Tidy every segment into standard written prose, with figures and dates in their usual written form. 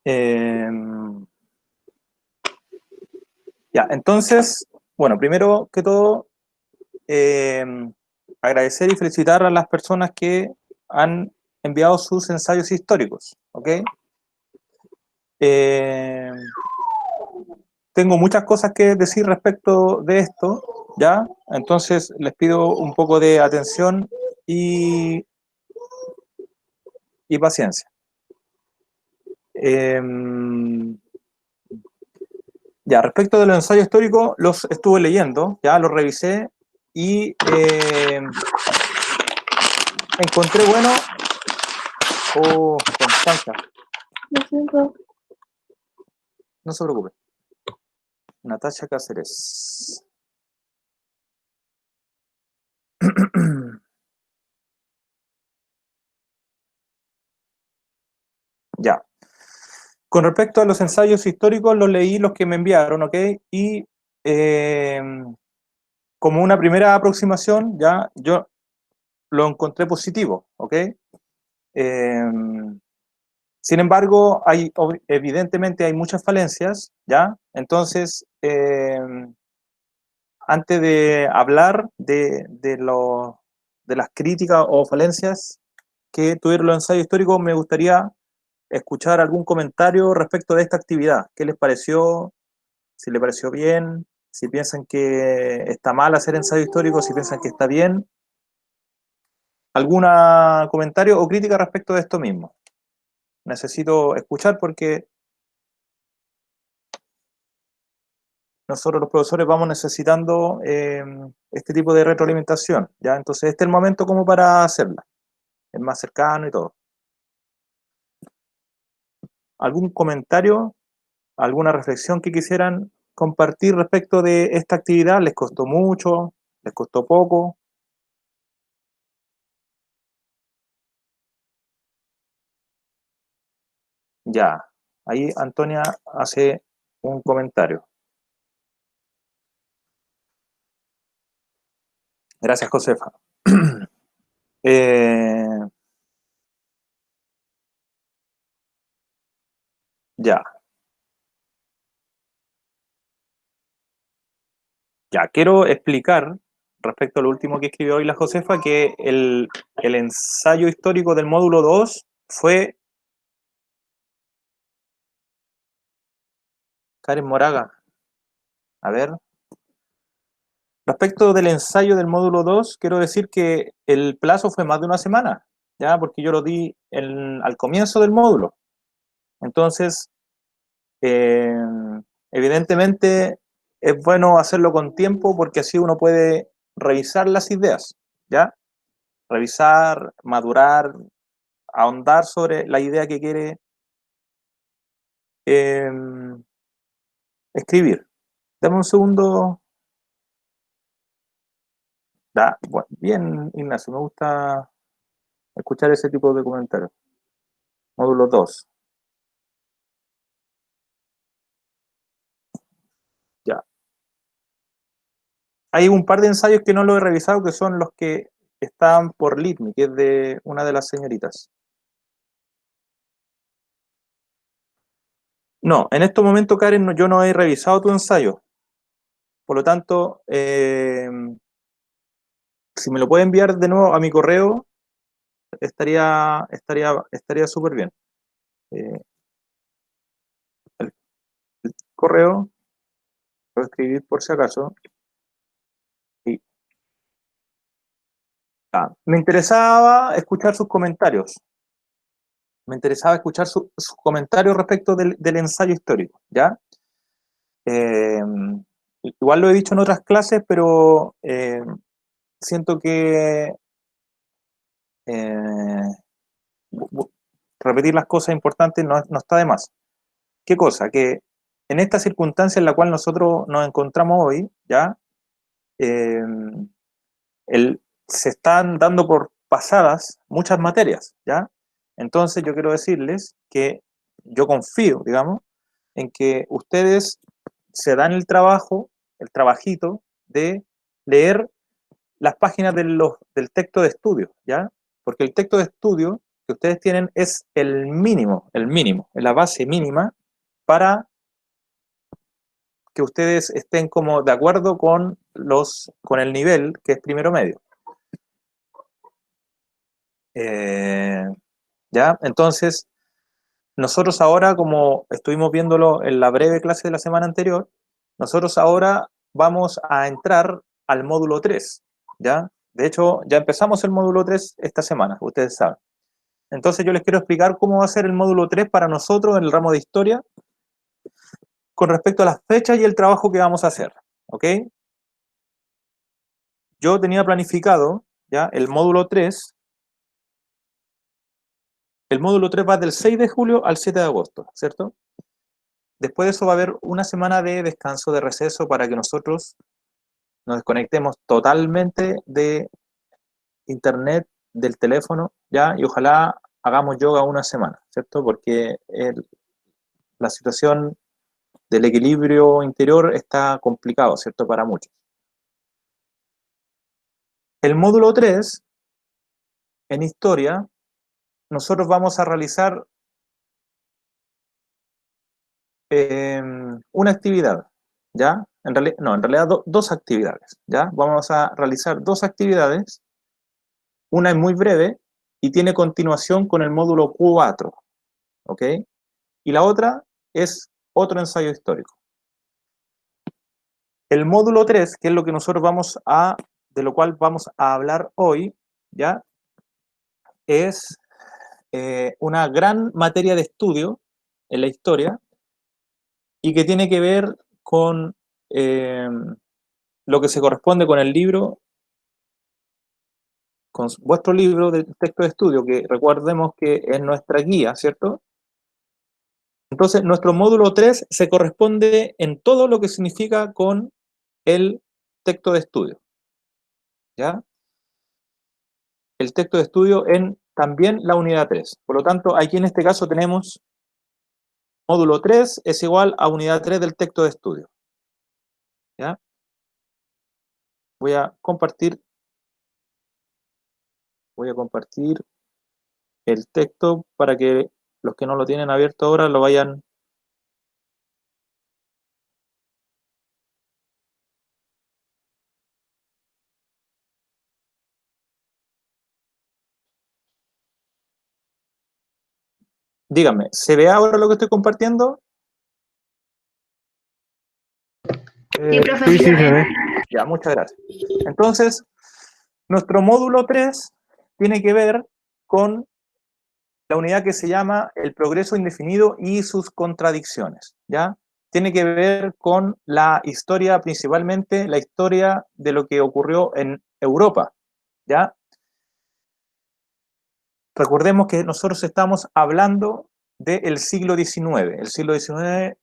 Eh, ya, entonces, bueno, primero que todo, agradecer y felicitar a las personas que han enviado sus ensayos históricos, ¿ok? Eh, tengo muchas cosas que decir respecto de esto, ¿ya? Entonces les pido un poco de atención y, y paciencia. Eh, ya, respecto de los ensayos históricos, los estuve leyendo, ya los revisé y encontré bueno. Oh, Constanza, no se preocupe. Natasha Cáceres. Ya. Con respecto a los ensayos históricos, los leí los que me enviaron, ¿ok? Y eh, como una primera aproximación, ya yo lo encontré positivo, ¿ok? Eh, sin embargo, evidentemente hay muchas falencias, ¿ya? Entonces, antes de hablar de las críticas o falencias que tuvieron los ensayos históricos, me gustaría escuchar algún comentario respecto de esta actividad. ¿Qué les pareció? Si les pareció bien, si piensan que está mal hacer ensayo histórico, si piensan que está bien. ¿Algún comentario o crítica respecto de esto mismo? Necesito escuchar porque nosotros los profesores vamos necesitando este tipo de retroalimentación, ¿ya? Entonces este es el momento como para hacerla, el más cercano y todo. ¿Algún comentario, alguna reflexión que quisieran compartir respecto de esta actividad? ¿Les costó mucho? ¿Les costó poco? Ya, ahí Antonia hace un comentario. Gracias, Josefa. Eh, ya, ya, quiero explicar respecto a lo último que escribió hoy la Josefa, que el ensayo histórico del módulo 2 fue Karen Moraga. A ver, respecto del ensayo del módulo 2 quiero decir que el plazo fue más de una semana, ya, porque yo lo di al comienzo del módulo. Entonces, eh, evidentemente es bueno hacerlo con tiempo porque así uno puede revisar las ideas, ¿ya? Revisar, madurar, ahondar sobre la idea que quiere eh, escribir. Dame un segundo. Bueno, bien, Ignacio, me gusta escuchar ese tipo de comentarios. Módulo 2. Ya. Hay un par de ensayos que no lo he revisado, que son los que están por LITMI, que es de una de las señoritas. No, en este momento, Karen, yo no he revisado tu ensayo. Por lo tanto, si me lo puede enviar de nuevo a mi correo, estaría súper bien. Eh, el, el correo, voy a escribir por si acaso. Y, me interesaba escuchar sus comentarios. Me interesaba escuchar sus comentarios respecto del ensayo histórico, ¿ya? Eh, igual lo he dicho en otras clases, pero siento que eh, repetir las cosas importantes no está de más. ¿Qué cosa? Que en esta circunstancia en la cual nosotros nos encontramos hoy, ¿ya? Eh, se están dando por pasadas muchas materias, ¿ya? Entonces yo quiero decirles que yo confío, digamos, en que ustedes se dan el trabajo, el trabajito de leer las páginas del texto de estudio, ¿ya? Porque el texto de estudio que ustedes tienen es el mínimo, la base mínima para que ustedes estén como de acuerdo con el nivel que es primero medio. ¿Ya? Entonces, nosotros ahora, como estuvimos viéndolo en la breve clase de la semana anterior, nosotros ahora vamos a entrar al módulo 3, ¿ya? De hecho, ya empezamos el módulo 3 esta semana, ustedes saben. Entonces yo les quiero explicar cómo va a ser el módulo 3 para nosotros en el ramo de historia con respecto a las fechas y el trabajo que vamos a hacer, ¿ok? Yo tenía planificado, ¿ya? El módulo 3 va del 6 de julio al 7 de agosto, ¿cierto? Después de eso va a haber una semana de descanso, de receso, para que nosotros nos desconectemos totalmente de internet, del teléfono, ¿ya? Y ojalá hagamos yoga una semana, ¿cierto? Porque la situación del equilibrio interior está complicado, ¿cierto? Para muchos. El módulo 3, en historia, nosotros vamos a realizar una actividad, ¿ya? En realidad dos actividades, ¿ya? Vamos a realizar dos actividades. Una es muy breve y tiene continuación con el módulo 4, ¿ok? Y la otra es otro ensayo histórico. El módulo 3, que es lo que nosotros de lo cual vamos a hablar hoy, ¿ya? Es una gran materia de estudio en la historia y que tiene que ver con eh, lo que se corresponde con el libro, con vuestro libro de texto de estudio, que recordemos que es nuestra guía, ¿cierto? Entonces, nuestro módulo 3 se corresponde en todo lo que significa con el texto de estudio, ¿ya? El texto de estudio en también la unidad 3. Por lo tanto, aquí en este caso tenemos módulo 3 es igual a unidad 3 del texto de estudio, ¿ya? Voy a compartir el texto para que los que no lo tienen abierto ahora lo vayan. Díganme, ¿se ve ahora lo que estoy compartiendo? Sí, profe, Sí, se ve. Ya, muchas gracias. Entonces, nuestro módulo 3 tiene que ver con la unidad que se llama el progreso indefinido y sus contradicciones, ¿ya? Tiene que ver con la historia, principalmente la historia de lo que ocurrió en Europa, ¿ya? Recordemos que nosotros estamos hablando del siglo XIX. El siglo XIX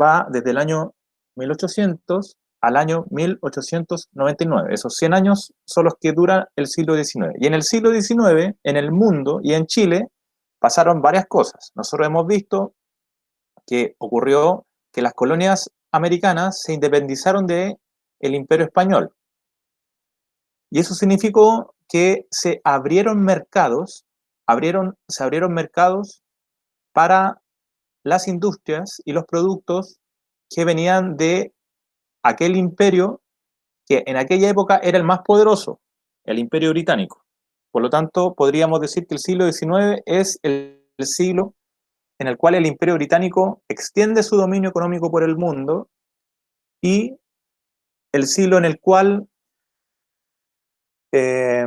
va desde el año 1800 al año 1899. Esos 100 años son los que dura el siglo XIX. Y en el siglo XIX, en el mundo y en Chile, pasaron varias cosas. Nosotros hemos visto que ocurrió que las colonias americanas se independizaron del Imperio Español. Y eso significó que se abrieron mercados para las industrias y los productos que venían de aquel imperio que en aquella época era el más poderoso, el Imperio Británico. Por lo tanto, podríamos decir que el siglo XIX es el siglo en el cual el Imperio Británico extiende su dominio económico por el mundo y el siglo en el cual eh,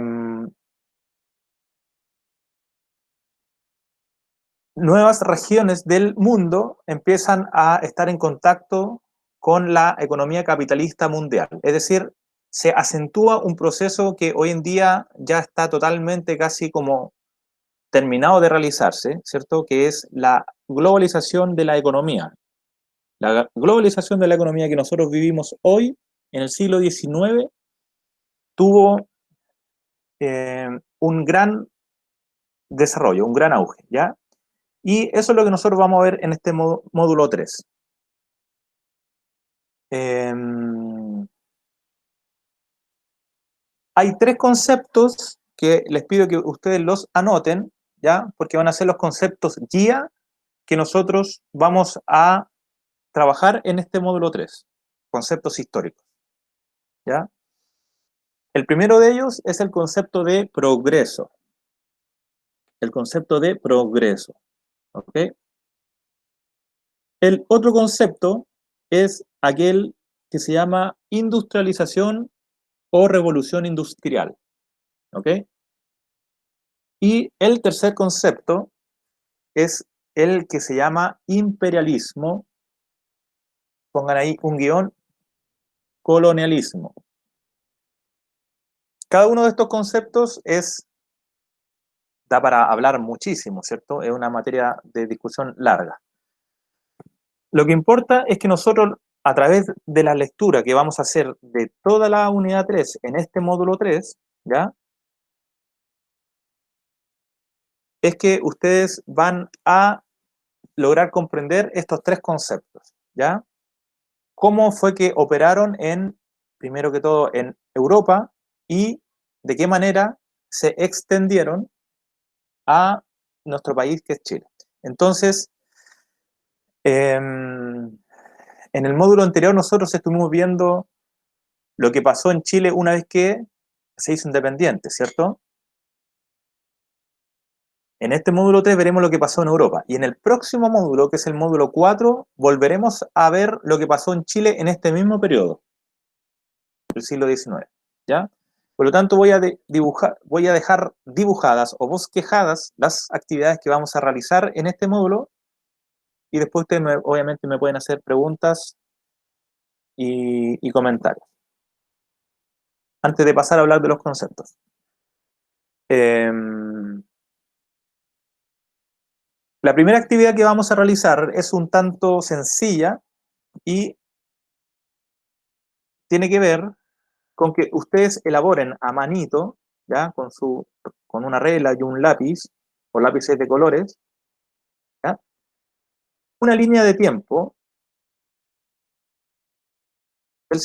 nuevas regiones del mundo empiezan a estar en contacto con la economía capitalista mundial. Es decir, se acentúa un proceso que hoy en día ya está totalmente casi como terminado de realizarse, ¿cierto? Que es la globalización de la economía. La globalización de la economía que nosotros vivimos hoy, en el siglo XIX, tuvo un gran desarrollo, un gran auge, ¿ya? Y eso es lo que nosotros vamos a ver en este módulo 3. Hay tres conceptos que les pido que ustedes los anoten, ¿ya? Porque van a ser los conceptos guía que nosotros vamos a trabajar en este módulo 3, conceptos históricos, ¿ya? El primero de ellos es el concepto de progreso. El concepto de progreso, ¿ok? El otro concepto es aquel que se llama industrialización o revolución industrial, ¿ok? Y el tercer concepto es el que se llama imperialismo, pongan ahí un guión, colonialismo. Cada uno de estos conceptos da para hablar muchísimo, ¿cierto? Es una materia de discusión larga. Lo que importa es que nosotros, a través de la lectura que vamos a hacer de toda la unidad 3 en este módulo 3, ¿ya? Es que ustedes van a lograr comprender estos tres conceptos, ¿ya? ¿Cómo fue que operaron primero que todo, en Europa y de qué manera se extendieron a nuestro país, que es Chile? Entonces, en el módulo anterior nosotros estuvimos viendo lo que pasó en Chile una vez que se hizo independiente, ¿cierto? En este módulo 3 veremos lo que pasó en Europa. Y en el próximo módulo, que es el módulo 4, volveremos a ver lo que pasó en Chile en este mismo periodo, del siglo XIX, ¿ya? Por lo tanto, voy a dejar dibujadas o bosquejadas las actividades que vamos a realizar en este módulo, y después ustedes obviamente me pueden hacer preguntas y comentarios, antes de pasar a hablar de los conceptos. La primera actividad que vamos a realizar es un tanto sencilla y tiene que ver con que ustedes elaboren a manito, ¿ya? Con una regla y un lápiz, o lápices de colores, ¿ya? Una línea de tiempo del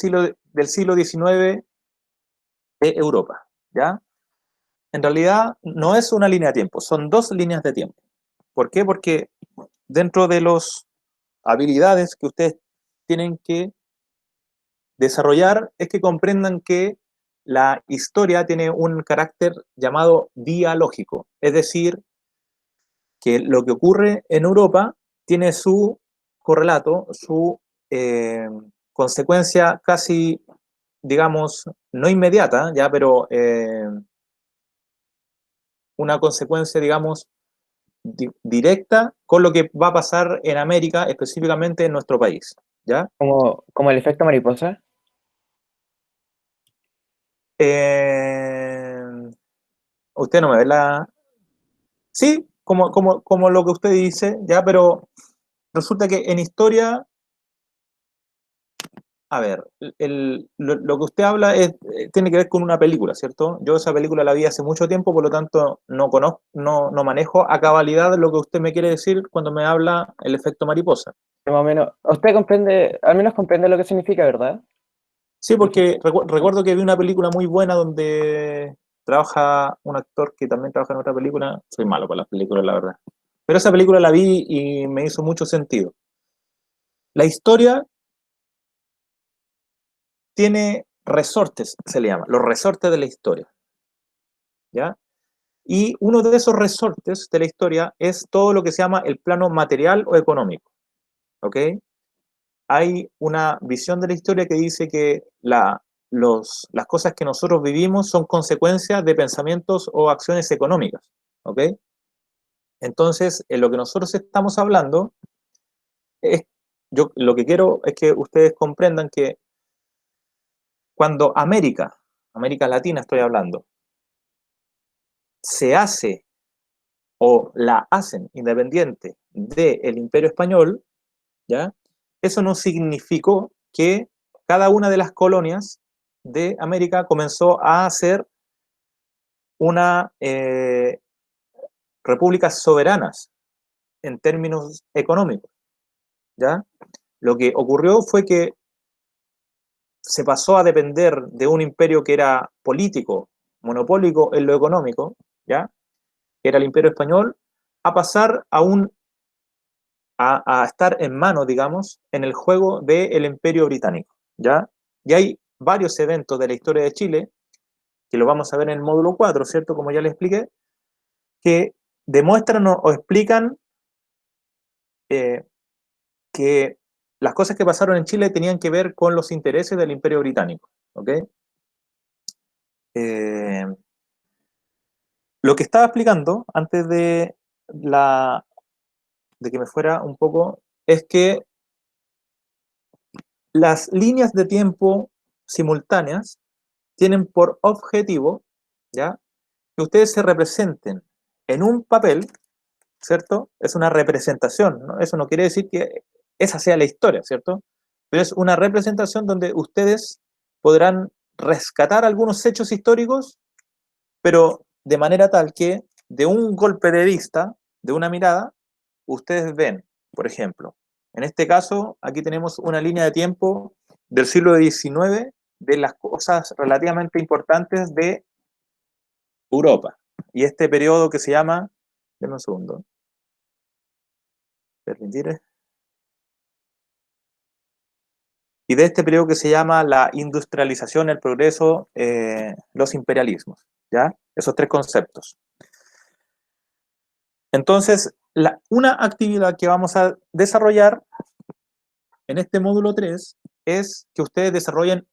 siglo XIX de Europa, ¿ya? En realidad no es una línea de tiempo, son dos líneas de tiempo. ¿Por qué? Porque dentro de las habilidades que ustedes tienen que desarrollar es que comprendan que la historia tiene un carácter llamado dialógico, es decir, que lo que ocurre en Europa tiene su correlato, su consecuencia casi, digamos, no inmediata, ya, pero una consecuencia, digamos, directa con lo que va a pasar en América, específicamente en nuestro país, ¿ya? Como el efecto mariposa. Usted no me ve la... Sí, como lo que usted dice, ya, pero resulta que en historia, a ver, lo que usted habla tiene que ver con una película, ¿cierto? Yo esa película la vi hace mucho tiempo, por lo tanto no conozco, no manejo a cabalidad lo que usted me quiere decir cuando me habla el efecto mariposa. Más o menos. Usted comprende, al menos comprende lo que significa, ¿verdad? Sí, porque recuerdo que vi una película muy buena donde trabaja un actor que también trabaja en otra película. Soy malo para las películas, la verdad. Pero esa película la vi y me hizo mucho sentido. La historia tiene resortes, se le llama, los resortes de la historia, ¿ya? Y uno de esos resortes de la historia es todo lo que se llama el plano material o económico, ¿ok? Hay una visión de la historia que dice que las cosas que nosotros vivimos son consecuencias de pensamientos o acciones económicas, ¿ok? Entonces, en lo que nosotros estamos hablando, yo lo que quiero es que ustedes comprendan que cuando América Latina estoy hablando, se hace o la hacen independiente del Imperio Español, ¿ya? Eso no significó que cada una de las colonias de América comenzó a ser una repúblicas soberanas en términos económicos, ¿ya? Lo que ocurrió fue que se pasó a depender de un imperio que era político monopólico en lo económico, ¿ya? Que era el Imperio Español, a pasar a estar en manos, digamos, en el juego del Imperio Británico, ¿ya? Y hay varios eventos de la historia de Chile, que lo vamos a ver en el módulo 4, ¿cierto? Como ya les expliqué, que demuestran o explican que las cosas que pasaron en Chile tenían que ver con los intereses del Imperio Británico, ¿ok? Lo que estaba explicando antes de que me fuera un poco es que las líneas de tiempo simultáneas tienen por objetivo, ¿ya?, que ustedes se representen en un papel, ¿cierto? Es una representación, ¿no? Eso no quiere decir que esa sea la historia, ¿cierto? Pero es una representación donde ustedes podrán rescatar algunos hechos históricos, pero de manera tal que de un golpe de vista, de una mirada, ustedes ven, por ejemplo, en este caso, aquí tenemos una línea de tiempo del siglo XIX de las cosas relativamente importantes de Europa. Y este periodo que se llama, denme un segundo, permitir, y de este periodo que se llama la industrialización, el progreso, los imperialismos, ¿ya? Esos tres conceptos. Entonces, una actividad que vamos a desarrollar en este módulo 3 es que ustedes desarrollen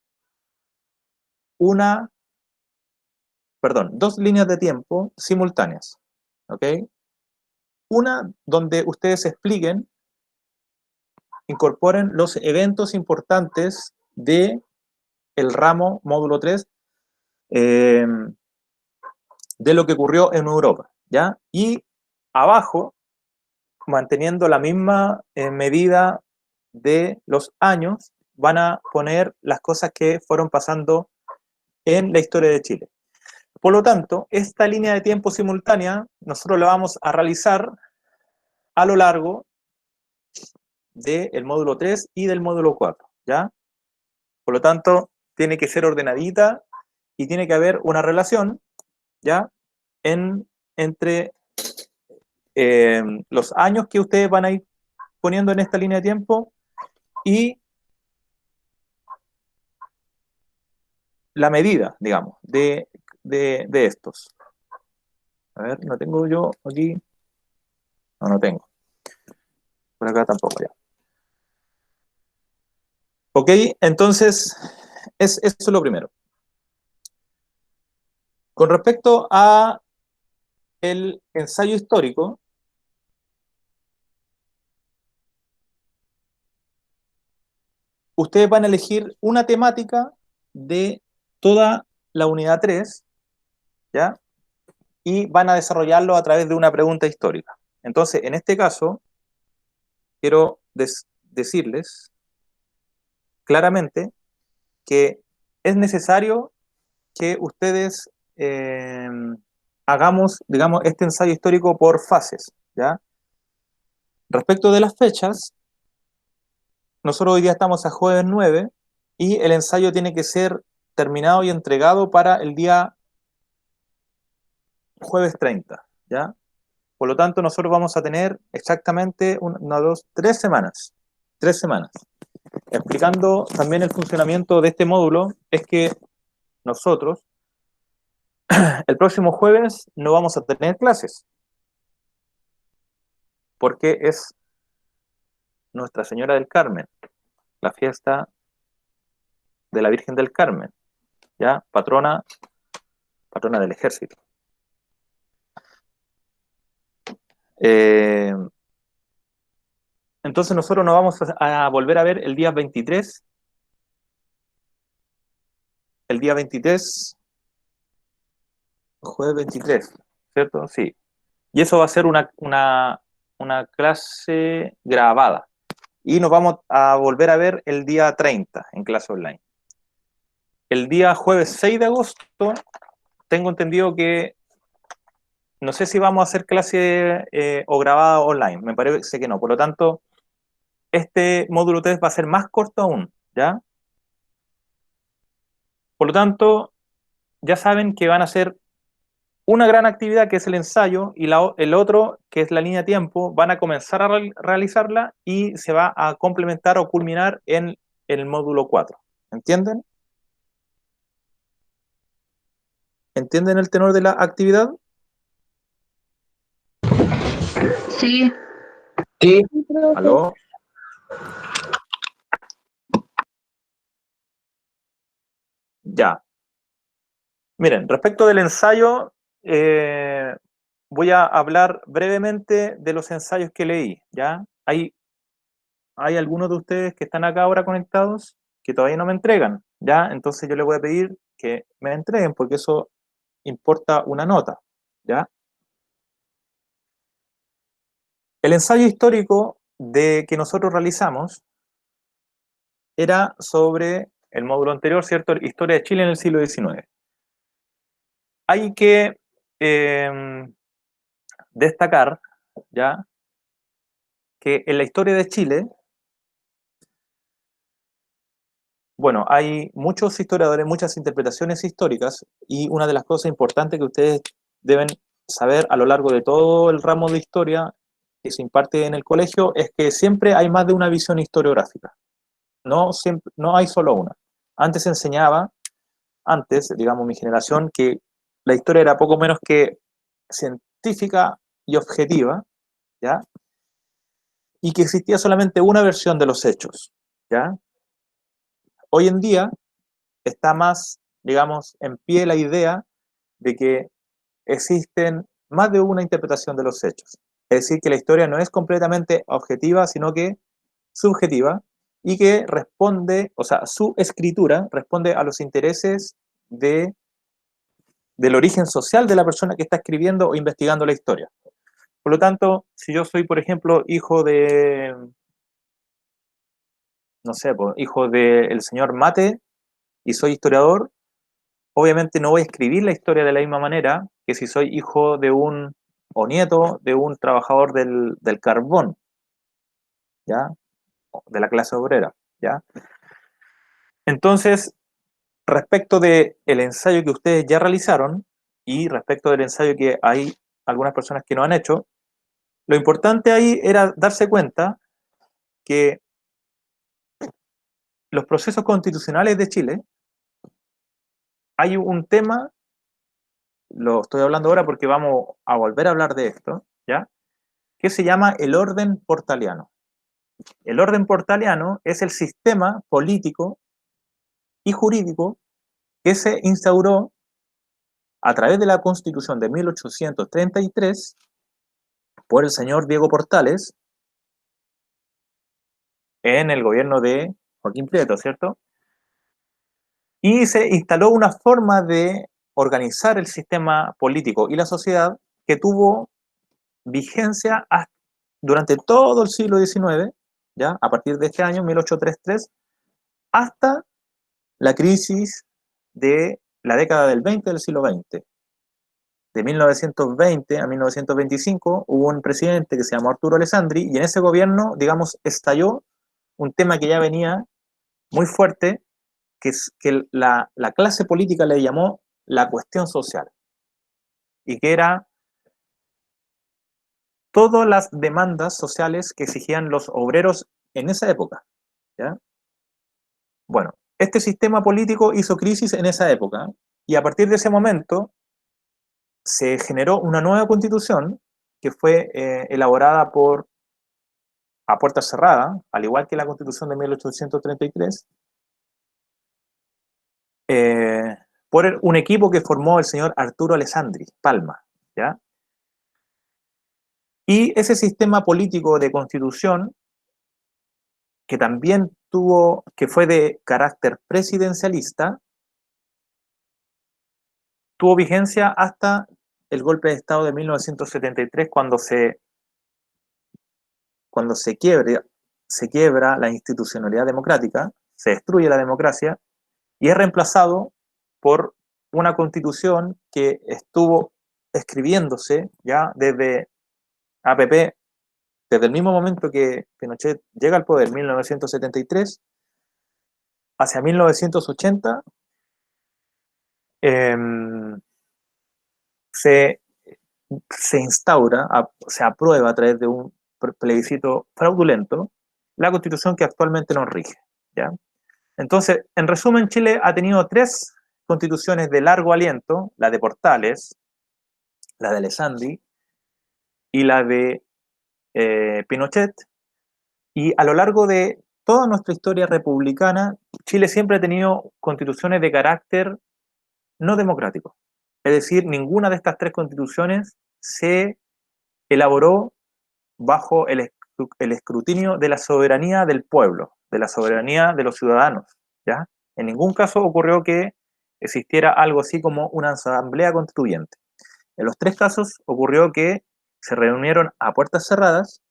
dos líneas de tiempo simultáneas, ¿ok? Una donde ustedes expliquen, incorporen los eventos importantes de el ramo módulo 3 de lo que ocurrió en Europa, ¿ya? Y abajo, manteniendo la misma medida de los años, van a poner las cosas que fueron pasando en la historia de Chile. Por lo tanto, esta línea de tiempo simultánea nosotros la vamos a realizar a lo largo del módulo 3 y del módulo 4, ¿ya? Por lo tanto, tiene que ser ordenadita y tiene que haber una relación, ¿ya?, entre los años que ustedes van a ir poniendo en esta línea de tiempo y la medida, digamos, de estos. A ver, ¿no tengo yo aquí? No tengo. Por acá tampoco, ya. Ok, entonces, eso es lo primero. Con respecto a el ensayo histórico, ustedes van a elegir una temática de toda la unidad 3, ¿ya? Y van a desarrollarlo a través de una pregunta histórica. Entonces, en este caso, quiero decirles claramente que es necesario que ustedes hagamos, digamos, este ensayo histórico por fases, ¿ya? Respecto de las fechas, nosotros hoy día estamos a jueves 9 y el ensayo tiene que ser terminado y entregado para el día jueves 30, ¿ya? Por lo tanto, nosotros vamos a tener exactamente 3 semanas. 3 semanas. Explicando también el funcionamiento de este módulo, es que nosotros el próximo jueves no vamos a tener clases, porque es Nuestra Señora del Carmen, la fiesta de la Virgen del Carmen, ¿ya? Patrona del ejército. Entonces nosotros nos vamos a volver a ver el día 23. El día 23, jueves 23, ¿cierto? Sí. Y eso va a ser una clase grabada. Y nos vamos a volver a ver el día 30 en clase online. El día jueves 6 de agosto, tengo entendido que no sé si vamos a hacer clase o grabada online. Me parece que no. Por lo tanto, este módulo 3 va a ser más corto aún, ¿ya? Por lo tanto, ya saben que van a hacer una gran actividad que es el ensayo y el otro, que es la línea de tiempo, van a comenzar a realizarla y se va a complementar o culminar en el módulo 4. ¿Entienden? ¿Entienden el tenor de la actividad? Sí. Sí. ¿Aló? Ya. Miren, respecto del ensayo, voy a hablar brevemente de los ensayos que leí, ¿ya? Hay algunos de ustedes que están acá ahora conectados que todavía no me entregan, ¿ya? Entonces yo les voy a pedir que me entreguen porque eso importa una nota, ¿ya? El ensayo histórico que nosotros realizamos era sobre el módulo anterior, ¿cierto? Historia de Chile en el siglo XIX. Hay que destacar, ¿ya?, que en la historia de Chile, bueno, hay muchos historiadores, muchas interpretaciones históricas, y una de las cosas importantes que ustedes deben saber a lo largo de todo el ramo de historia que se imparte en el colegio es que siempre hay más de una visión historiográfica. No hay solo una. Antes se enseñaba, digamos, mi generación, que la historia era poco menos que científica y objetiva, ¿ya? Y que existía solamente una versión de los hechos, ¿ya? Hoy en día está más, digamos, en pie la idea de que existen más de una interpretación de los hechos. Es decir, que la historia no es completamente objetiva, sino que subjetiva, y que responde, o sea, su escritura responde a los intereses del origen social de la persona que está escribiendo o investigando la historia. Por lo tanto, si yo soy, por ejemplo, hijo de, no sé, hijo del señor Mate y soy historiador, obviamente no voy a escribir la historia de la misma manera que si soy hijo de un, o nieto de un trabajador del carbón, ¿ya? De la clase obrera, ¿ya? Entonces, respecto del ensayo que ustedes ya realizaron y respecto del ensayo que hay algunas personas que no han hecho, lo importante ahí era darse cuenta que los procesos constitucionales de Chile, hay un tema, lo estoy hablando ahora porque vamos a volver a hablar de esto, ¿ya?, que se llama el orden portaliano. El orden portaliano es el sistema político y jurídico que se instauró a través de la Constitución de 1833 por el señor Diego Portales en el gobierno de Joaquín Prieto, ¿cierto? Y se instaló una forma de organizar el sistema político y la sociedad que tuvo vigencia durante todo el siglo XIX, ¿ya?, a partir de este año, 1833, hasta la crisis de la década del 20 del siglo XX. De 1920 a 1925 hubo un presidente que se llamó Arturo Alessandri y en ese gobierno, digamos, estalló un tema que ya venía muy fuerte, que es que la clase política le llamó la cuestión social, y que era todas las demandas sociales que exigían los obreros en esa época, ¿ya? Bueno, este sistema político hizo crisis en esa época y a partir de ese momento se generó una nueva constitución que fue elaborada a puerta cerrada, al igual que la constitución de 1833, por un equipo que formó el señor Arturo Alessandri Palma, ¿ya? Y ese sistema político de constitución, que también que fue de carácter presidencialista, tuvo vigencia hasta el golpe de Estado de 1973, cuando se quiebra la institucionalidad democrática, se destruye la democracia y es reemplazado por una constitución que estuvo escribiéndose ya desde APP, desde el mismo momento que Pinochet llega al poder, 1973, hacia 1980, se, se instaura, se aprueba a través de un plebiscito fraudulento la constitución que actualmente nos rige, ¿ya? Entonces, en resumen, Chile ha tenido 3 constituciones de largo aliento, la de Portales, la de Alessandri y la de Pinochet, y a lo largo de toda nuestra historia republicana, Chile siempre ha tenido constituciones de carácter no democrático. Es decir, ninguna de estas 3 constituciones se elaboró bajo el escrutinio de la soberanía del pueblo, de la soberanía de los ciudadanos, ¿ya? En ningún caso ocurrió que existiera algo así como una asamblea constituyente. En los 3 casos ocurrió que se reunieron a puertas cerradas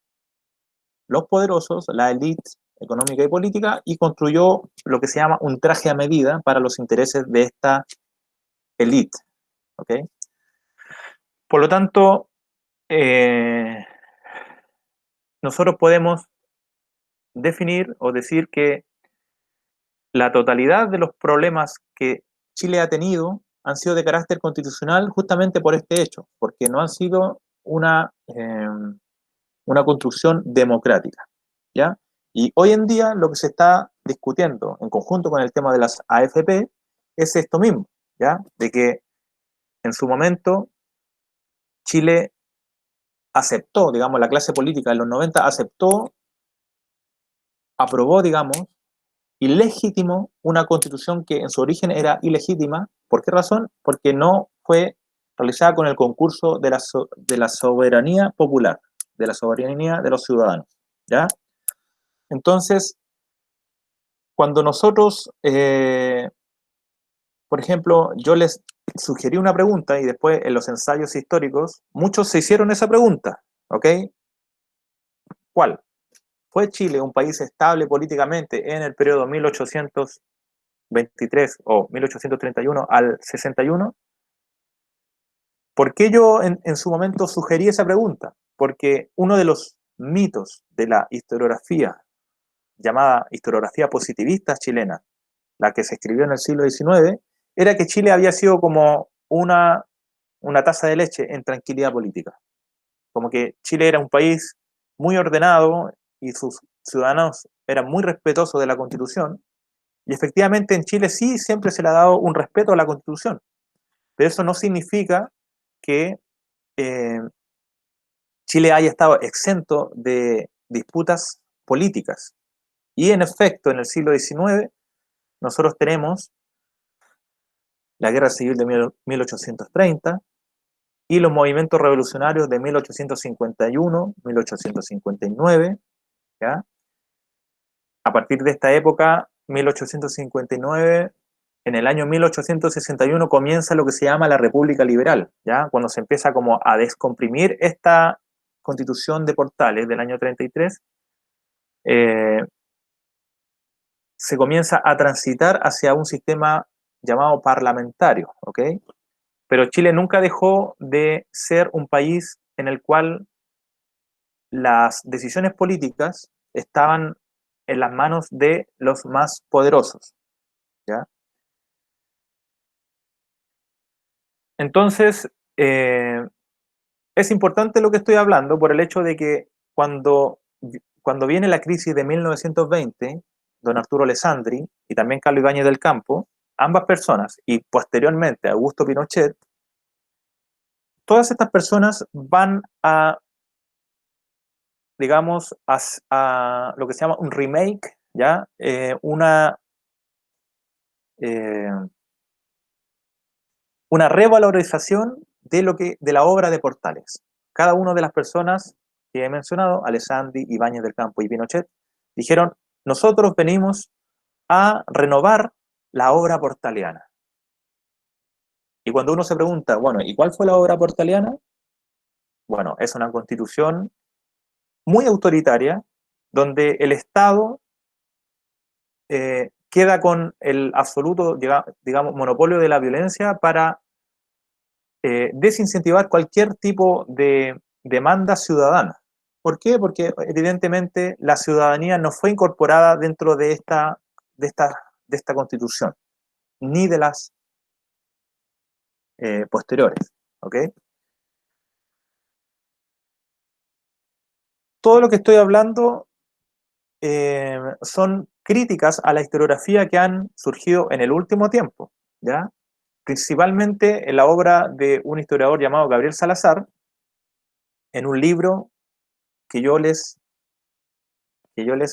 los poderosos, la élite económica y política, y construyó lo que se llama un traje a medida para los intereses de esta élite, ¿ok? Por lo tanto, nosotros podemos definir o decir que la totalidad de los problemas que Chile ha tenido han sido de carácter constitucional justamente por este hecho, porque no han sido una construcción democrática, ¿ya? Y hoy en día lo que se está discutiendo en conjunto con el tema de las AFP es esto mismo, ¿ya? De que en su momento Chile aceptó, digamos, la clase política de los 90 aceptó, aprobó, digamos, y legitimó una constitución que en su origen era ilegítima. ¿Por qué razón? Porque no fue realizada con el concurso de la soberanía popular, de la soberanía de los ciudadanos, ¿ya? Entonces, cuando nosotros, por ejemplo, yo les sugerí una pregunta y después en los ensayos históricos, muchos se hicieron esa pregunta, ¿ok? ¿Cuál? ¿Fue Chile un país estable políticamente en el periodo 1823 o 1831 al 61? ¿Por qué yo en su momento sugerí esa pregunta? Porque uno de los mitos de la historiografía, llamada historiografía positivista chilena, la que se escribió en el siglo XIX, era que Chile había sido como una taza de leche en tranquilidad política. Como que Chile era un país muy ordenado y sus ciudadanos eran muy respetuosos de la Constitución, y efectivamente en Chile sí siempre se le ha dado un respeto a la Constitución, pero eso no significa que eh, Chile haya estado exento de disputas políticas. Y en efecto, en el siglo XIX, nosotros tenemos la Guerra Civil de 1830 y los movimientos revolucionarios de 1851, 1859, ¿ya? A partir de esta época, 1859, en el año 1861 comienza lo que se llama la República Liberal, ¿ya? Cuando se empieza como a descomprimir esta Constitución de Portales del año 33, se comienza a transitar hacia un sistema llamado parlamentario, ¿ok? Pero Chile nunca dejó de ser un país en el cual las decisiones políticas estaban en las manos de los más poderosos, ¿ya? Entonces, es importante lo que estoy hablando por el hecho de que cuando viene la crisis de 1920, don Arturo Alessandri y también Carlos Ibáñez del Campo, ambas personas, y posteriormente Augusto Pinochet, todas estas personas van a, digamos, a lo que se llama un remake, ¿ya? Una revalorización de la obra de Portales. Cada una de las personas que he mencionado, Alessandri, Ibáñez del Campo y Pinochet, dijeron, nosotros venimos a renovar la obra portaliana. Y cuando uno se pregunta, bueno, ¿y cuál fue la obra portaliana? Bueno, es una constitución muy autoritaria, donde el Estado queda con el absoluto, digamos, monopolio de la violencia para desincentivar cualquier tipo de demanda ciudadana. ¿Por qué? Porque evidentemente la ciudadanía no fue incorporada dentro de esta constitución, ni de las posteriores, ¿ok? Todo lo que estoy hablando son críticas a la historiografía que han surgido en el último tiempo, ¿ya? Principalmente en la obra de un historiador llamado Gabriel Salazar, en un libro que yo les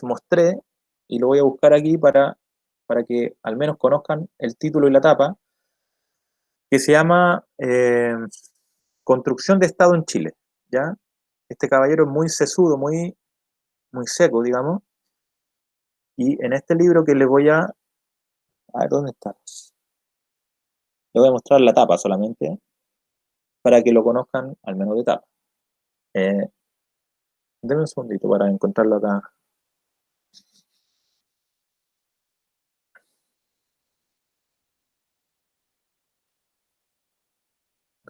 mostré, y lo voy a buscar aquí para que al menos conozcan el título y la tapa, que se llama Construcción de Estado en Chile, ¿ya? Este caballero es muy sesudo, muy seco, digamos, y en este libro que les voy a ver, ¿dónde está? Le voy a mostrar la tapa solamente, para que lo conozcan al menos de tapa. Denme un segundito para encontrarlo acá.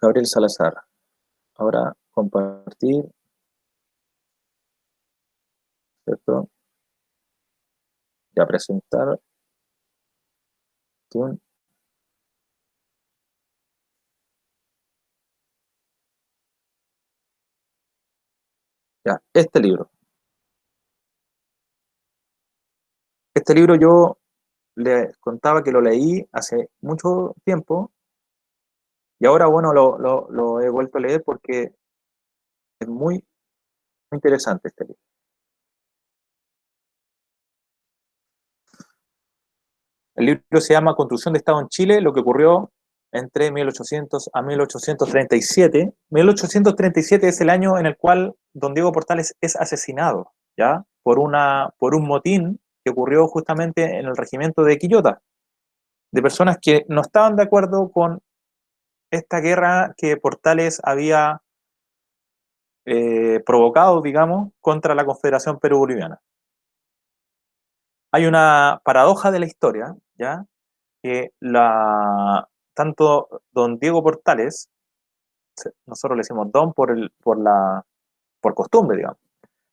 Gabriel Salazar. Ahora compartir, ¿cierto? Ya presentar. Ya, este libro. Este libro yo les contaba que lo leí hace mucho tiempo y ahora, bueno, lo he vuelto a leer porque es muy interesante este libro. El libro se llama Construcción de Estado en Chile, lo que ocurrió entre 1800 a 1837. 1837 es el año en el cual don Diego Portales es asesinado, ¿ya? Por un motín que ocurrió justamente en el regimiento de Quillota, de personas que no estaban de acuerdo con esta guerra que Portales había provocado, digamos, contra la Confederación Perú-Boliviana. Hay una paradoja de la historia, ¿ya? Que tanto don Diego Portales, nosotros le decimos don por costumbre, digamos,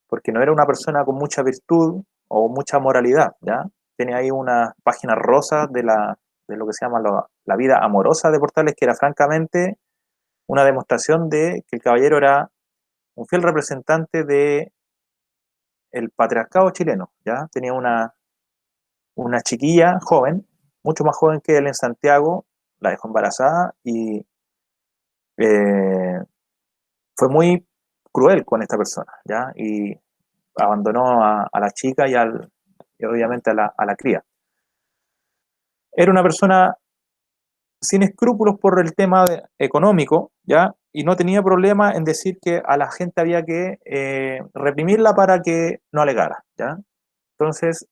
porque no era una persona con mucha virtud o mucha moralidad, ¿ya? Tenía ahí una página rosa de lo que se llama la vida amorosa de Portales, que era francamente una demostración de que el caballero era un fiel representante de el patriarcado chileno, ¿ya? Tenía una chiquilla joven, mucho más joven que él en Santiago, la dejó embarazada y eh, fue muy cruel con esta persona, ¿ya? Y abandonó a la chica y obviamente a la cría. Era una persona sin escrúpulos por el tema económico, ¿ya? Y no tenía problema en decir que a la gente había que reprimirla para que no alegara, ¿ya? Entonces,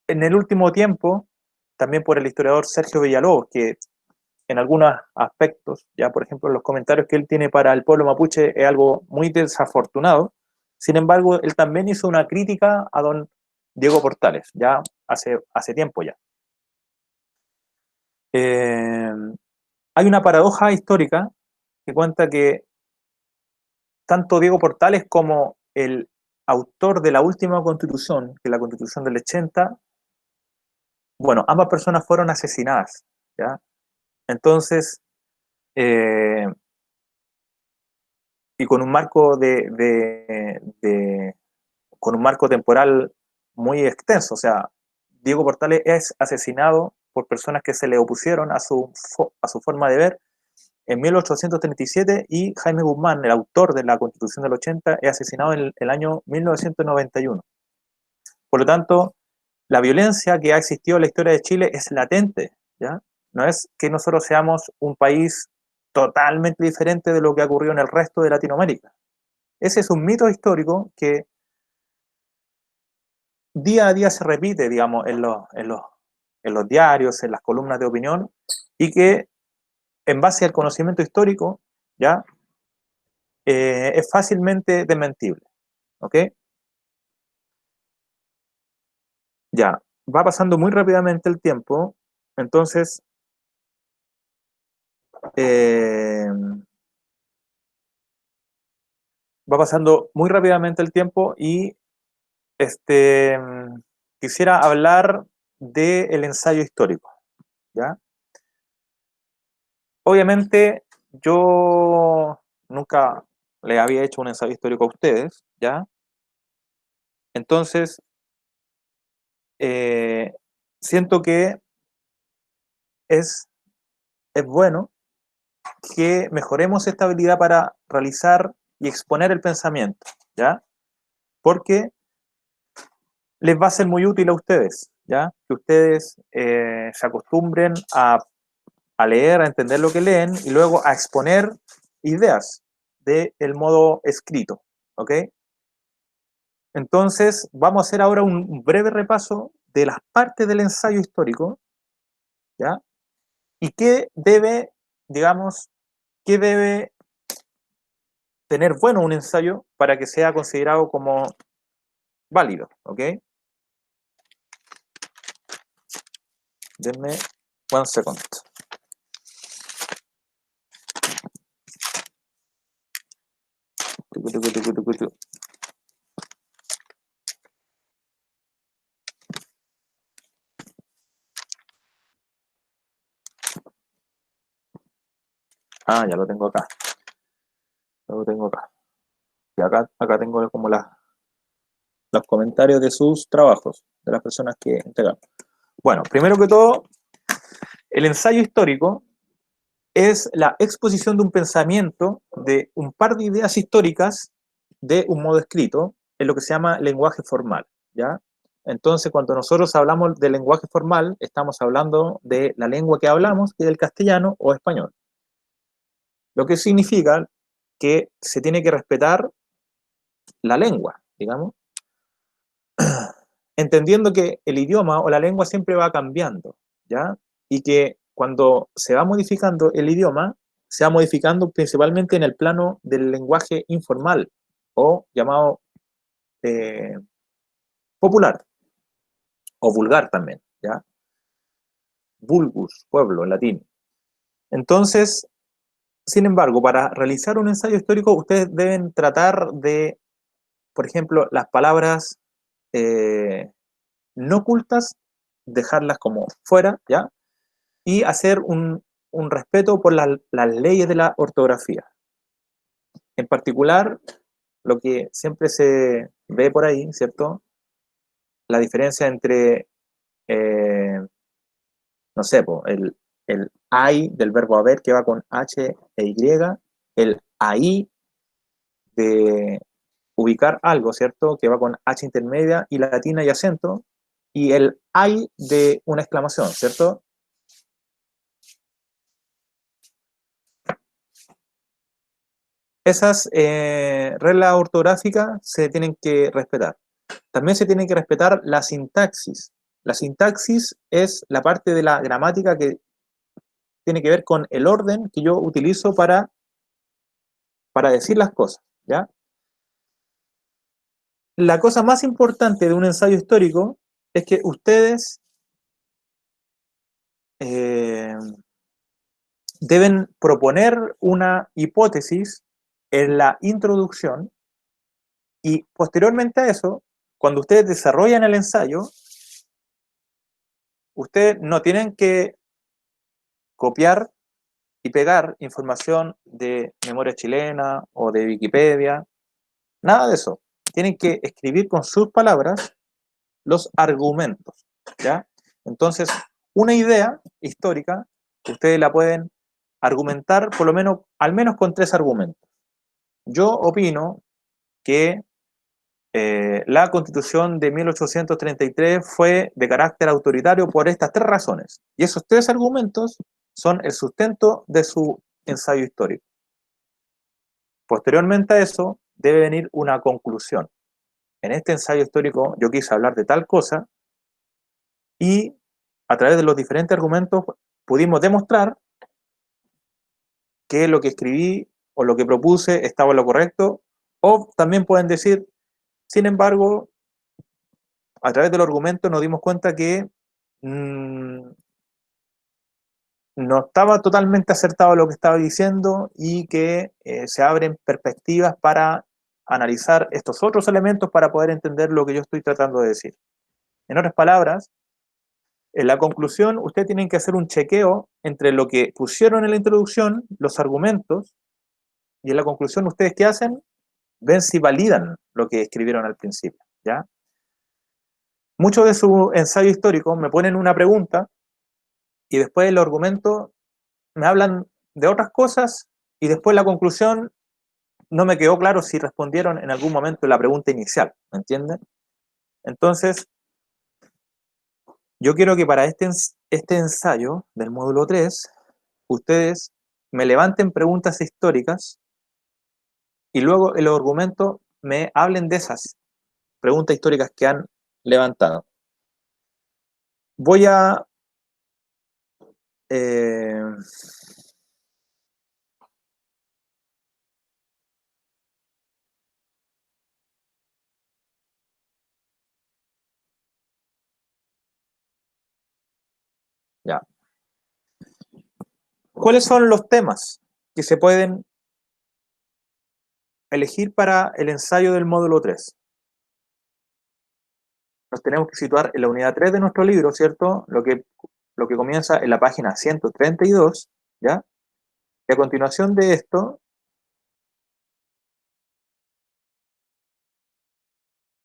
en el último tiempo, también por el historiador Sergio Villalobos, que en algunos aspectos, ya por ejemplo los comentarios que él tiene para el pueblo mapuche es algo muy desafortunado. Sin embargo, él también hizo una crítica a don Diego Portales, ya hace tiempo ya. Hay una paradoja histórica que cuenta que tanto Diego Portales como el autor de la última constitución, que es la constitución del 80, bueno, ambas personas fueron asesinadas, ¿ya? Entonces, eh, y con un marco con un marco temporal muy extenso. O sea, Diego Portales es asesinado por personas que se le opusieron a su forma de ver en 1837 y Jaime Guzmán, el autor de la Constitución del 80, es asesinado en el año 1991. Por lo tanto, la violencia que ha existido en la historia de Chile es latente, ¿ya? No es que nosotros seamos un país totalmente diferente de lo que ha ocurrido en el resto de Latinoamérica. Ese es un mito histórico que día a día se repite, digamos, en los diarios, en las columnas de opinión, y que en base al conocimiento histórico, ¿ya? Es fácilmente desmentible, ¿ok? Ya, va pasando muy rápidamente el tiempo, entonces, eh, va pasando muy rápidamente el tiempo y este, quisiera hablar del ensayo histórico, ¿ya? Obviamente, yo nunca le había hecho un ensayo histórico a ustedes, ¿ya? Entonces, siento que es, es bueno que mejoremos esta habilidad para realizar y exponer el pensamiento, ¿ya? Porque les va a ser muy útil a ustedes, ¿ya? Que ustedes se acostumbren a leer, a entender lo que leen y luego a exponer ideas del modo escrito, ¿ok? Entonces, vamos a hacer ahora un breve repaso de las partes del ensayo histórico, ¿ya? Y qué debe, digamos, qué debe tener bueno un ensayo para que sea considerado como válido, ¿ok? Denme one second. Ah, ya lo tengo acá. Lo tengo acá. Y acá tengo como los comentarios de sus trabajos, de las personas que entregaron. Bueno, primero que todo, el ensayo histórico es la exposición de un pensamiento, de un par de ideas históricas de un modo escrito, en lo que se llama lenguaje formal, ¿ya? Entonces, cuando nosotros hablamos de lenguaje formal, estamos hablando de la lengua que hablamos, que es el castellano o español. Lo que significa que se tiene que respetar la lengua, digamos, entendiendo que el idioma o la lengua siempre va cambiando, ¿ya? Y que cuando se va modificando el idioma, se va modificando principalmente en el plano del lenguaje informal o llamado eh, popular o vulgar también, ¿ya? Vulgus, pueblo en latín. Entonces, sin embargo, para realizar un ensayo histórico, ustedes deben tratar de, por ejemplo, las palabras eh, no cultas, dejarlas como fuera, ¿ya? Y hacer un respeto por las leyes de la ortografía. En particular, lo que siempre se ve por ahí, ¿cierto? La diferencia entre, eh, no sé, el hay del verbo haber que va con H e Y, el ahí de ubicar algo, ¿cierto? Que va con H intermedia y latina y acento, y el hay de una exclamación, ¿cierto? Esas reglas ortográficas se tienen que respetar. También se tiene que respetar la sintaxis. La sintaxis es la parte de la gramática que tiene que ver con el orden que yo utilizo para decir las cosas, ¿ya? La cosa más importante de un ensayo histórico es que ustedes eh, deben proponer una hipótesis en la introducción y posteriormente a eso, cuando ustedes desarrollan el ensayo, ustedes no tienen que copiar y pegar información de Memoria Chilena o de Wikipedia, nada de eso. Tienen que escribir con sus palabras los argumentos, ¿ya? Entonces, una idea histórica, ustedes la pueden argumentar por lo menos, al menos con 3 argumentos. Yo opino que la Constitución de 1833 fue de carácter autoritario por estas 3 razones. Y esos 3 argumentos son el sustento de su ensayo histórico. Posteriormente a eso, debe venir una conclusión. En este ensayo histórico yo quise hablar de tal cosa y a través de los diferentes argumentos pudimos demostrar que lo que escribí o lo que propuse estaba en lo correcto, o también pueden decir, sin embargo, a través del argumento nos dimos cuenta que no estaba totalmente acertado lo que estaba diciendo y que se abren perspectivas para analizar estos otros elementos para poder entender lo que yo estoy tratando de decir. En otras palabras, En la conclusión, ustedes tienen que hacer un chequeo entre lo que pusieron en la introducción, los argumentos, y en la conclusión, ¿ustedes qué hacen? Ven si validan lo que escribieron al principio, ¿ya? Muchos de sus ensayos históricos me ponen una pregunta y después el argumento me hablan de otras cosas y después la conclusión no me quedó claro si respondieron en algún momento la pregunta inicial, ¿me entienden? Entonces, yo quiero que para este ensayo del módulo 3, ustedes me levanten preguntas históricas y luego en los argumentos me hablen de esas preguntas históricas que han levantado. Voy a... ya. ¿Cuáles son los temas que se pueden elegir para el ensayo del módulo 3? Nos tenemos que situar en la unidad 3 de nuestro libro, ¿cierto? Lo que comienza en la página 132, ¿ya? Y a continuación de esto,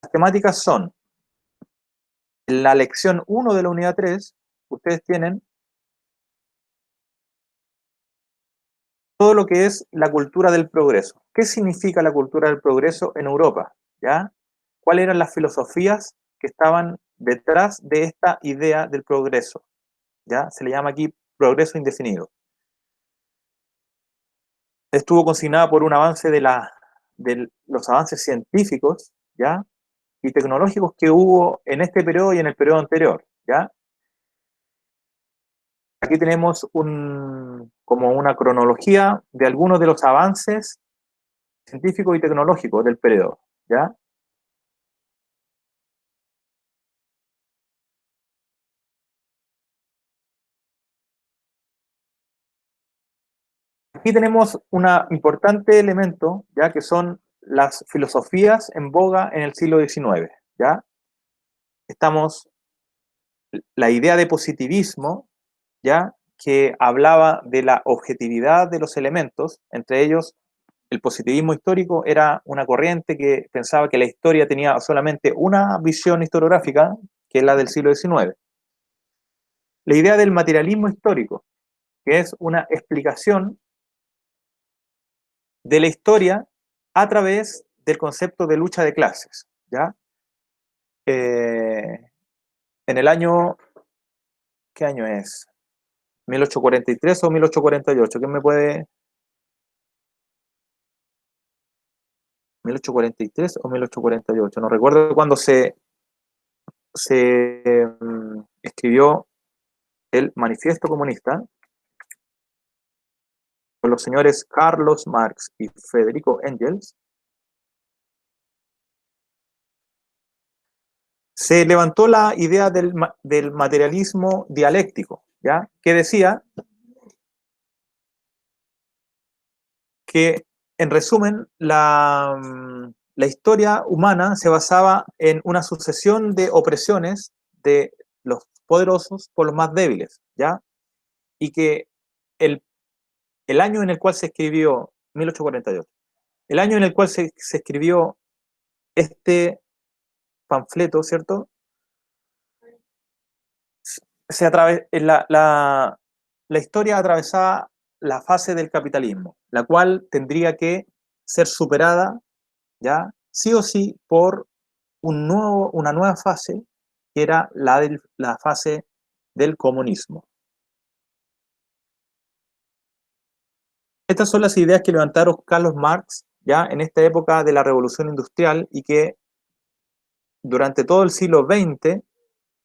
las temáticas son, en la lección 1 de la unidad 3, ustedes tienen todo lo que es la cultura del progreso. ¿Qué significa la cultura del progreso en Europa? ¿Ya? ¿Cuáles eran las filosofías que estaban detrás de esta idea del progreso? ¿Ya? Se le llama aquí progreso indefinido. Estuvo consignada por un avance de los avances científicos, ¿ya? Y tecnológicos que hubo en este periodo y en el periodo anterior, ¿ya? Aquí tenemos como una cronología de algunos de los avances científicos y tecnológicos del periodo, ¿ya? Aquí tenemos un importante elemento, ya que son las filosofías en boga en el siglo XIX, ¿ya? Estamos, la idea de positivismo, ¿ya? Que hablaba de la objetividad de los elementos, entre ellos el positivismo histórico era una corriente que pensaba que la historia tenía solamente una visión historiográfica, que es la del siglo XIX. La idea del materialismo histórico, que es una explicación de la historia a través del concepto de lucha de clases, ¿ya? En el año, ¿qué año es? ¿1843 o 1848? ¿Quién me puede...? ¿1843 o 1848? No recuerdo cuándo se escribió el Manifiesto Comunista con los señores Carlos Marx y Federico Engels. Se levantó la idea del materialismo dialéctico, ¿ya? Que decía que, en resumen, la historia humana se basaba en una sucesión de opresiones de los poderosos por los más débiles, ¿ya? Y que el año en el cual se escribió, 1848, el año en el cual se escribió este panfleto, ¿cierto? La historia atravesaba la fase del capitalismo, la cual tendría que ser superada, ¿ya? Sí o sí por una nueva fase, que era la fase del comunismo. Estas son las ideas que levantaron Carlos Marx, ya en esta época de la Revolución Industrial, y que durante todo el siglo XX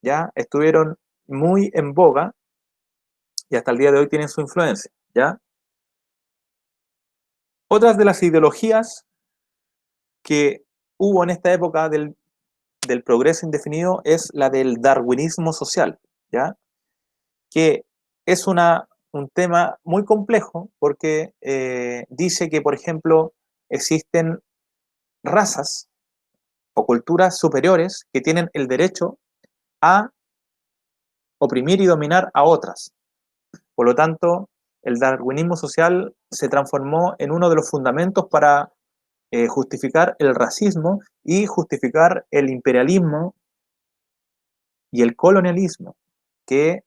ya estuvieron muy en boga y hasta el día de hoy tienen su influencia, ¿ya? Otras de las ideologías que hubo en esta época del progreso indefinido es la del darwinismo social, ¿ya? Que es un tema muy complejo porque dice que, por ejemplo, existen razas o culturas superiores que tienen el derecho a oprimir y dominar a otras. Por lo tanto, el darwinismo social se transformó en uno de los fundamentos para justificar el racismo y justificar el imperialismo y el colonialismo que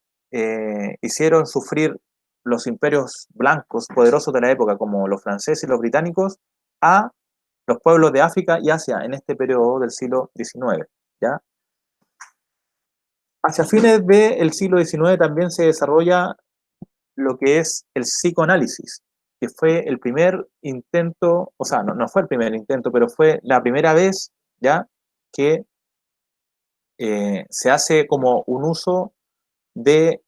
hicieron sufrir los imperios blancos poderosos de la época, como los franceses y los británicos, a los pueblos de África y Asia en este periodo del siglo XIX, ¿ya? Hacia fines del siglo XIX también se desarrolla lo que es el psicoanálisis, que fue el primer intento, o sea, no fue el primer intento, pero fue la primera vez, ¿ya?, que se hace como un uso de,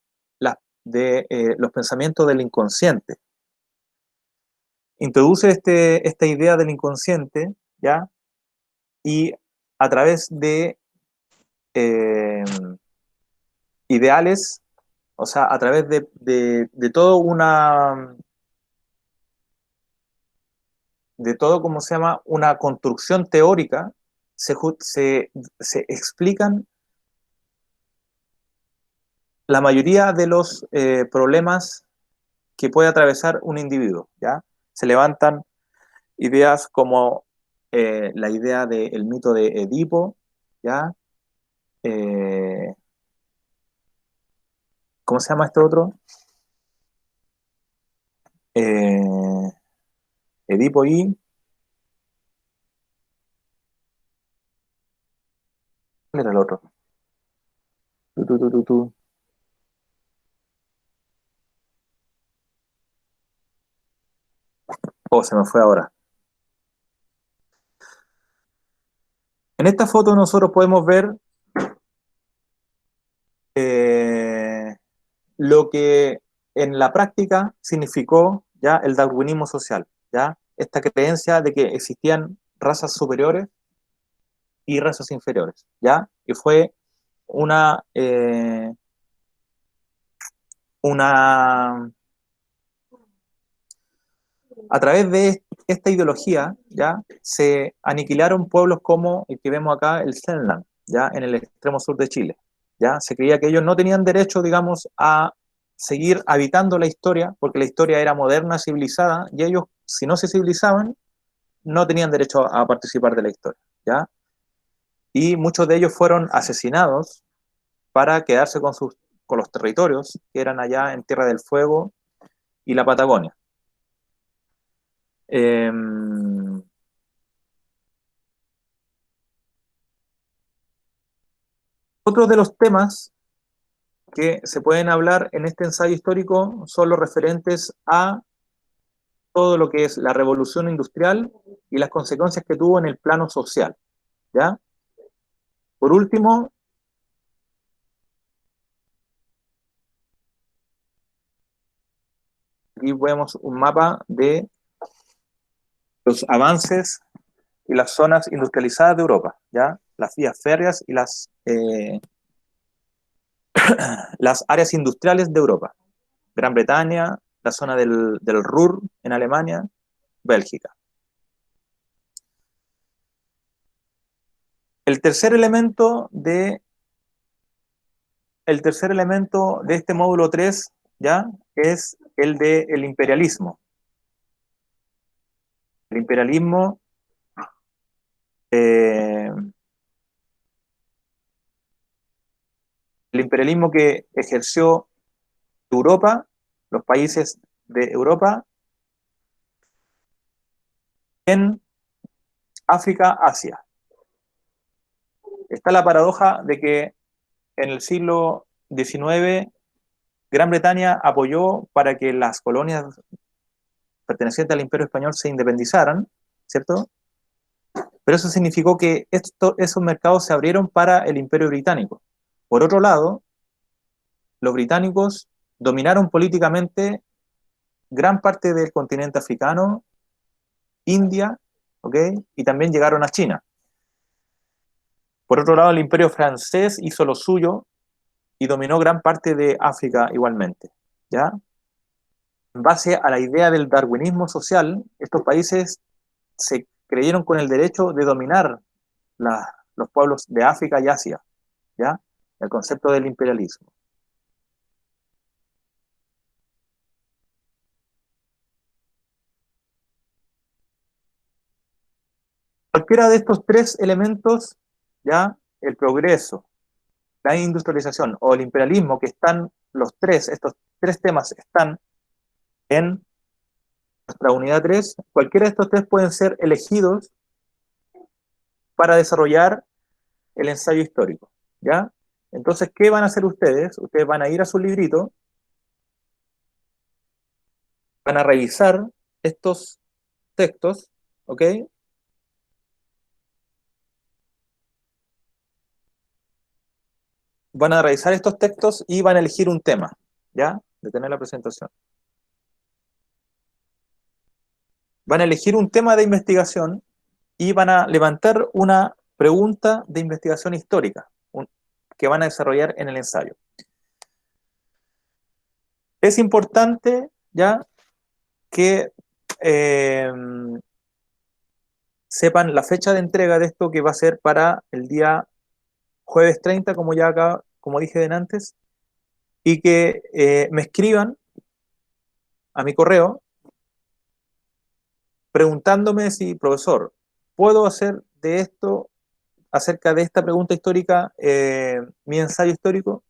los pensamientos del inconsciente. Introduce esta idea del inconsciente, ¿ya? Y a través de ideales, o sea, a través de todo ¿cómo se llama? Una construcción teórica, se explican la mayoría de los problemas que puede atravesar un individuo, ¿ya? Se levantan ideas como la idea del mito de Edipo, ¿ya? ¿Cómo se llama este otro? Edipo y... ¿Cuál era el otro? Tu. Oh, se me fue ahora. En esta foto nosotros podemos ver lo que en la práctica significó ya el darwinismo social, ya esta creencia de que existían razas superiores y razas inferiores, ya, que fue una a través de esta ideología, ya, se aniquilaron pueblos como el que vemos acá, el Selknam, ya, en el extremo sur de Chile, ya, se creía que ellos no tenían derecho, digamos, a seguir habitando la historia, porque la historia era moderna, civilizada, y ellos, si no se civilizaban, no tenían derecho a participar de la historia, ya, y muchos de ellos fueron asesinados para quedarse con los territorios que eran allá en Tierra del Fuego y la Patagonia. Eh, Otros de los temas que se pueden hablar en este ensayo histórico son los referentes a todo lo que es la revolución industrial y las consecuencias que tuvo en el plano social, ¿ya? Por último, aquí vemos un mapa de los avances y las zonas industrializadas de Europa, ¿ya? Las vías férreas y las áreas industriales de Europa. Gran Bretaña, la zona del Ruhr en Alemania, Bélgica. El tercer elemento de este módulo 3, ¿ya?, es el del imperialismo. El imperialismo que ejerció Europa, los países de Europa, en África, Asia. Está la paradoja de que en el siglo XIX Gran Bretaña apoyó para que las colonias pertenecientes al Imperio Español se independizaran, ¿cierto? Pero eso significó que esos mercados se abrieron para el Imperio Británico. Por otro lado, los británicos dominaron políticamente gran parte del continente africano, India, ¿ok?, y también llegaron a China. Por otro lado, el Imperio francés hizo lo suyo y dominó gran parte de África igualmente, ¿ya? En base a la idea del darwinismo social, estos países se creyeron con el derecho de dominar los pueblos de África y Asia, ¿ya? El concepto del imperialismo. cualquiera de estos tres elementos, ya, el progreso, la industrialización o el imperialismo, que están estos tres temas están en nuestra unidad 3, cualquiera de estos tres pueden ser elegidos para desarrollar el ensayo histórico, ¿ya? Entonces, ¿qué van a hacer ustedes? Ustedes van a ir a su librito, van a revisar estos textos, ¿ok? Van a revisar estos textos y van a elegir un tema, ¿ya? Detener la presentación. Van a elegir un tema de investigación y van a levantar una pregunta de investigación histórica que van a desarrollar en el ensayo. Es importante, ¿ya?, que sepan la fecha de entrega de esto, que va a ser para el día jueves 30, como ya acá, como dije de antes, y que me escriban a mi correo preguntándome si, profesor, ¿puedo hacer de esto, acerca de esta pregunta histórica, mi ensayo histórico?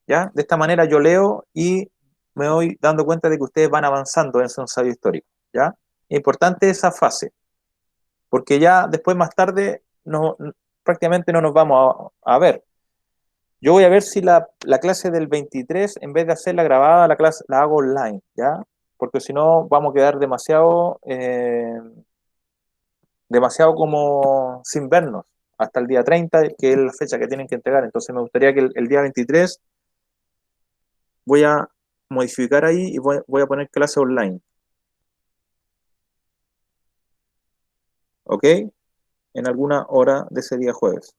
¿Ya? De esta manera yo leo y me voy dando cuenta de que ustedes van avanzando en su ensayo histórico, ¿ya? Es importante esa fase, porque ya después, más tarde, prácticamente no nos vamos a ver. Yo voy a ver si la clase del 23, en vez de hacerla grabada, la hago online, ¿ya? Porque si no, vamos a quedar demasiado como sin vernos hasta el día 30, que es la fecha que tienen que entregar. Entonces me gustaría que el día 23 voy a modificar ahí y voy a poner clase online, ¿ok? En alguna hora de ese día jueves.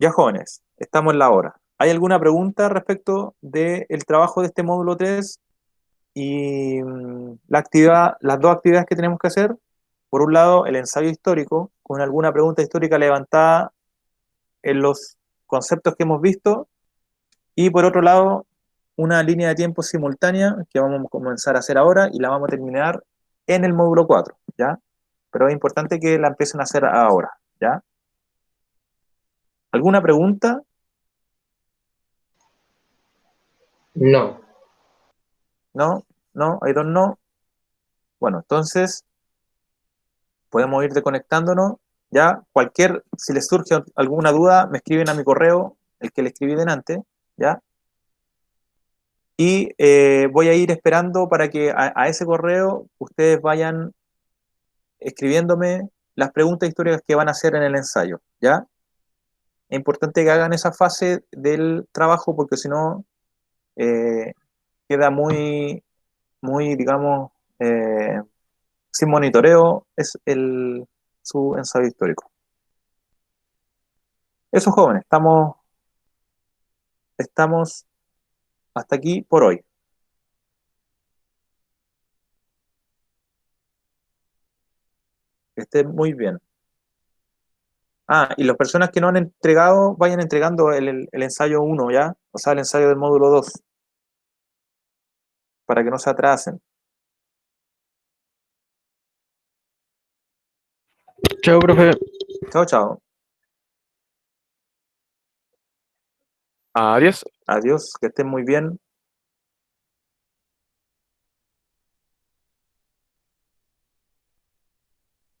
Ya, jóvenes, estamos en la hora. ¿Hay alguna pregunta respecto del trabajo de este módulo 3 y las dos actividades que tenemos que hacer? Por un lado, el ensayo histórico, con alguna pregunta histórica levantada en los conceptos que hemos visto, y por otro lado, una línea de tiempo simultánea que vamos a comenzar a hacer ahora y la vamos a terminar en el módulo 4, ¿ya? Pero es importante que la empiecen a hacer ahora, ¿ya? ¿Alguna pregunta? No. ¿No? ¿No? ¿I don't know? Bueno, entonces podemos ir desconectándonos, ¿ya? Si les surge alguna duda, me escriben a mi correo, el que le escribí delante, ¿ya? Y voy a ir esperando para que a ese correo ustedes vayan escribiéndome las preguntas históricas que van a hacer en el ensayo, ¿ya? Es importante que hagan esa fase del trabajo, porque si no queda muy, digamos, sin monitoreo su ensayo histórico. Eso, jóvenes, estamos hasta aquí por hoy. Que estén muy bien. Y las personas que no han entregado, vayan entregando el ensayo 1, ¿ya? O sea, el ensayo del módulo 2, para que no se atrasen. Chao, profe. Chao, chao. Adiós. Adiós, que estén muy bien.